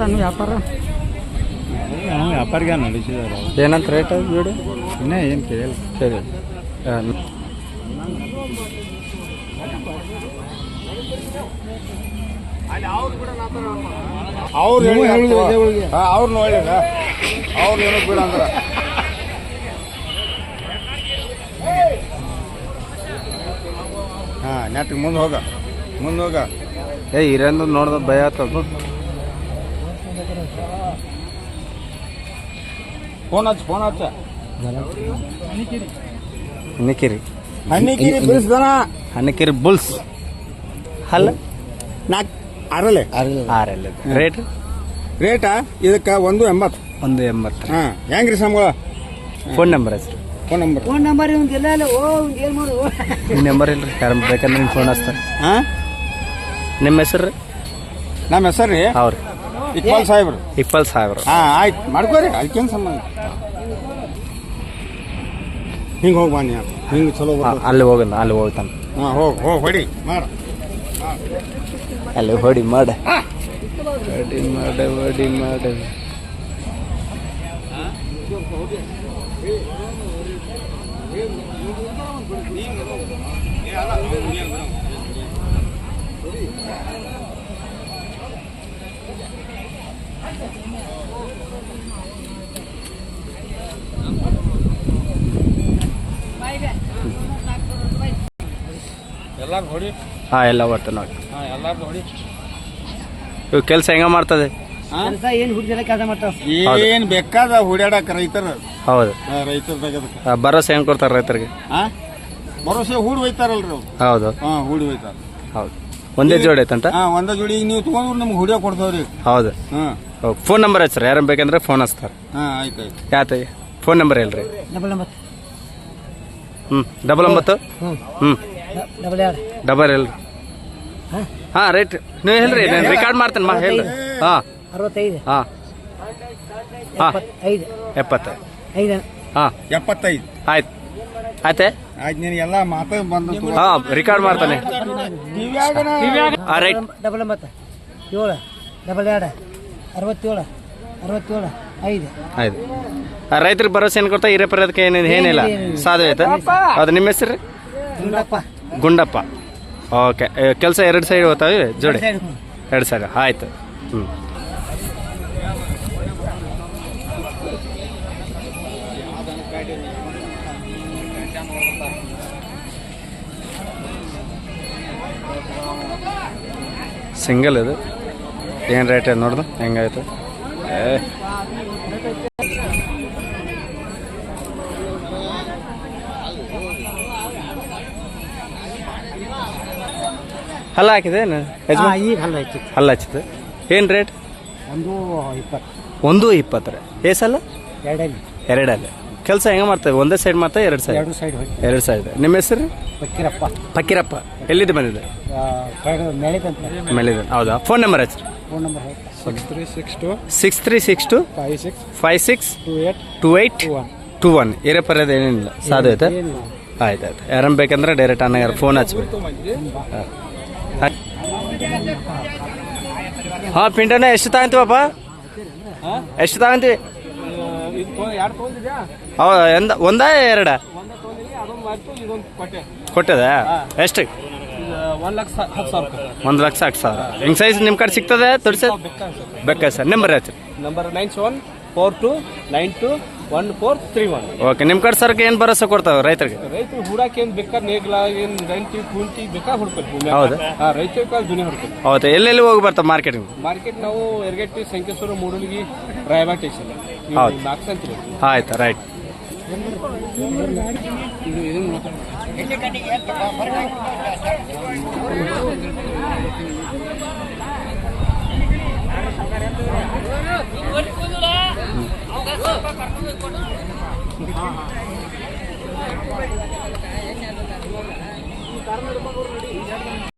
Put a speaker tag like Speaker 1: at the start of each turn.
Speaker 1: ನಡೀತಾನು ವ್ಯಾಪಾರ?
Speaker 2: ವ್ಯಾಪಾರಿಗೆ ನಡೆಸಿದಾರೆ.
Speaker 1: ಏನಂತ ರೇಟ್ ಬಿಡು
Speaker 2: ಇನ್ನೇ ಏನು ಕೇಳಿಲ್ಲ.
Speaker 1: ಸರಿ.
Speaker 2: ಅವ್ರು ಅವ್ರು ನೋಡಿಲ್ಲ ಅವ್ರು ಏನೋ ಬಿಡ ಅಂದ್ರೆ ಹಾಂ ನೆಟ್ಟಿಗೆ ಮುಂದೆ ಹೋಗ
Speaker 1: ಹಿರೇಂದ್ರ ನೋಡ್ದ ಭಯ ಆಗ್ತದ.
Speaker 2: ಫೋನ್ ಹಚ್ಚ
Speaker 1: ಹನ್ನಿಕಿರಿ
Speaker 2: ಬಿಡಿಸ್ದಾನ.
Speaker 1: ಹನ್ನಿಕಿರಿ ಬುಲ್ಸ್ ಅಲ್ಲ
Speaker 2: ನಾಲ್ಕು ಆರಲ್ಲೇ ರೇಟಾ ಇದಕ್ಕೆ 180.
Speaker 1: 180.
Speaker 2: ಹಾಂ ಹೆಂಗ್ರಿ ಸಂಬಳ?
Speaker 1: ಫೋನ್ ನಂಬರ್ ಹೆಸರು?
Speaker 2: ಫೋನ್ ನಂಬರ್
Speaker 1: ನಿಮ್ಮ ನಂಬರ್ ಇಲ್ರಿ, ಯಾರು ಬೇಕಂದ್ರೆ ನಿಮ್ಮ ಫೋನ್ ಹಚ್ತಾರೆ.
Speaker 2: ಹಾಂ
Speaker 1: ನಿಮ್ಮ ಹೆಸರು?
Speaker 2: ನಮ್ಮ ಹೆಸರು ರೀ
Speaker 1: ಅವ್ರಿ
Speaker 2: ಇಕ್ಬಾಲ್ ಸಾಹೇಬ್ರು.
Speaker 1: ಇಕ್ಬಾಲ್ ಸಾಹೇಬ್ರು.
Speaker 2: ಹಾಂ ಆಯ್ತು ಮಾಡ್ಕೋರಿ, ಅದಕ್ಕೇನು ಸಂಬಂಧ. ಹಿಂಗೆ ಹೋಗಿ ಬನ್ನಿ, ಹಿಂಗೆ ಚಲೋ
Speaker 1: ಅಲ್ಲಿ ಹೋಗಲ್ಲ, ಅಲ್ಲಿ ಹೋಗ್ತಾನೆ.
Speaker 2: ಹಾಂ ಹೋಗಿ ಹೊಡಿ ಮಾಡ,
Speaker 1: ಅಲ್ಲಿ ಹೊಡಿ ಮಾಡ.
Speaker 2: ಎಲ್ಲಾರು ಹೊಡಿ.
Speaker 1: ಹಾಂ ಎಲ್ಲ ಬರ್ತ ನೋಡಿ.
Speaker 2: ಹಾಂ ಎಲ್ಲಾರು ಹೊಡಿ.
Speaker 1: ಇವು ಕೆಲಸ ಹೆಂಗ ಮಾಡ್ತದೆ?
Speaker 2: ಏನು ಬೇಕಾದ ಹುಡ್ಯಾಡಕ ರೈತರ.
Speaker 1: ಹೌದು,
Speaker 2: ರೈತರ
Speaker 1: ಭರೋಸೆ ಹೆಂಗ್ ಕೊಡ್ತಾರೆ ರೈತರಿಗೆ?
Speaker 2: ಭರೋಸೆ ಹೂಡಿ ಹೋಯ್ತಾರಲ್ರಿ ಅವ್ರು.
Speaker 1: ಹೌದು.
Speaker 2: ಹಾಂ ಹೂಡಿ ಹೋಯ್ತಾರ.
Speaker 1: ಹೌದು, ಒಂದೇ ಜೋಡಿ ಐತಂತ?
Speaker 2: ಹಾಂ ಒಂದೇ ಜೋಡಿ. ಈಗ ನೀವು ತೊಗೊಂಡ್ರೆ ನಮ್ಗೆ ಹುಡಿಯೋ ಕೊಡ್ತಾವ್ರಿ.
Speaker 1: ಹೌದು.
Speaker 2: ಹಾಂ
Speaker 1: ಫೋನ್ ನಂಬರ್ ಹಚ್ರಿ, ಯಾರು ಬೇಕಂದ್ರೆ ಫೋನ್ ಹಚ್ತಾರೆ.
Speaker 2: ಹಾಂ ಆಯ್ತು.
Speaker 1: ಯಾತ ಫೋನ್ ನಂಬರ್ ಹೇಳ್ರಿ?
Speaker 2: 99.
Speaker 1: 99. ಡಬಲ್ ಹೇಳ್ರಿ. ಹಾಂ ರೈಟ್, ನೀವು ಹೇಳ್ರಿ, ನಾನು ರೆಕಾರ್ಡ್ ಮಾಡ್ತೇನೆ. ಹೇಳ್ರಿ. ಹಾಂ
Speaker 3: 65.
Speaker 1: ಹಾಂ ಹಾಂ
Speaker 3: 75.
Speaker 1: ಹಾಂ
Speaker 2: 75.
Speaker 1: ಆಯ್ತು ಆಯ್ತೆ.
Speaker 2: ಆಯ್ತು ನಿನಗೆಲ್ಲ ಮಾತು ಬಂದು.
Speaker 1: ಹಾಂ ರಿಕಾರ್ಡ್ ಮಾಡ್ತಾನೆ. ರೈಟ್.
Speaker 3: 99 7 22 67 67 5.
Speaker 1: ಆಯ್ತು. ರೈತರಿಗೆ ಭರೋಸೆ ಏನು ಕೊಡ್ತಾ? ಹಿರೇಪುರದಕ್ಕೆ ಏನಿಲ್ಲ, ಸಾಧ್ಯ ಆಯ್ತಾ? ಅದು ನಿಮ್ಮ ಹೆಸರು? ಗುಂಡಪ್ಪ. ಓಕೆ, ಕೆಲಸ 2 ಸೈಡ್ ಹೋಗ್ತಾವೆ ಜೋಡಿ? 2 ಸೈಡ್. ಆಯ್ತು. ಸಿಂಗಲ್ ಇದು ಏನು ರೇಟ್ ನೋಡ್ದು ಹೆಂಗಾಯ್ತು? ಹಲ್ಲ ಹಾಕಿದೆ ಏನು?
Speaker 3: ಈಗ
Speaker 1: ಹಲ್ಲ ಹಚ್ಚಿದೆ. ಏನು ರೇಟ್?
Speaker 3: 120.
Speaker 1: 120 ಏಸಲ್ಲ?
Speaker 3: 2
Speaker 1: 2 ಕೆಲಸ ಹೆಂಗೆ ಮಾಡ್ತೇವೆ? ಒಂದೇ ಸೈಡ್ ಮಾಡ್ತೇವೆ? 2 ಸೈಡ್? 2 ಸೈಡ್. ನಿಮ್ಮ ಹೆಸರು? ಫಕೀರಪ್ಪ. ಎಲ್ಲಿದ್ದು ಬಂದಿದೆ? ಮೇಲಿದೆ. ಹೌದಾ? ಫೋನ್ ನಂಬರ್ ಹಚ್ಚಿರಿ.
Speaker 3: Phone number
Speaker 1: 6362 562821. ಹಿರೇಪರ್ಯದ ಏನೇನಿಲ್ಲ, ಸಾಧ್ಯ ಆಯ್ತಾ? ಆಯ್ತು. ಯಾರನ್ನ ಬೇಕಂದ್ರೆ ಡೈರೆಕ್ಟ್ ಅನ್ನ ಫೋನ್ ಹಚ್ಬೇಕು. ಹಾಂ ಪಿಂಟನ ಎಷ್ಟು ತಗೊಂತೀವಪ್ಪ? ಎಷ್ಟು ತಗೊಂತೀವಿ? ಹೌದಾ? ಒಂದಾ 2 ಕೊಟ್ಟದ? ಎಷ್ಟು? 1,10,000. ಹಿಂಗೆ ಸೈಜ್ ನಿಮ್ಮ ಕಡೆ ಸಿಗ್ತದೆ ದೊಡ್ಡ ಸೈಜ್? ಬೇಕಾ ಸರ್? ನಂಬರ್ ಹಚ್ಚಿ.
Speaker 4: ನಂಬರ್ 9742921431.
Speaker 1: ಓಕೆ, ನಿಮ್ಮ ಕಡೆ ಸರ್ಗೆ ಏನು ಭರೋಸೆ ಕೊಡ್ತಾವೆ ರೈತರಿಗೆ?
Speaker 4: ರೈತರು ಹುಡಾಕ್ ಏನು ಬೇಕಾದ್ರೆ ನೇಗ್ಲ ಏನು ರಂಟಿ ಕುಂಟಿ ಬೇಕಾ ಹುಡ್ಕೊಳ್ತೀವಿ.
Speaker 1: ಹೌದಾ?
Speaker 4: ರೈತರ ಕಾಲ ದುನಿ ಹುಡ್ಕೊಳ್ತೀವಿ.
Speaker 1: ಹೌದಾ? ಎಲ್ಲೆಲ್ಲಿ ಹೋಗಿ ಬರ್ತಾವೆ ಮಾರ್ಕೆಟಿಂಗ್?
Speaker 4: ಮಾರ್ಕೆಟ್ ನಾವು ಯರಗಟ್ಟಿ, ಸಂಕೇಶ್ವರ, ಮೂಡಲಗಿ, ರಾಯಬಾಗ್ ಸ್ಟೇಷನ್.
Speaker 1: ಹೌದು.
Speaker 4: 4 ಸಂತ್ರಿ.
Speaker 1: ಆಯ್ತು ರೈಟ್.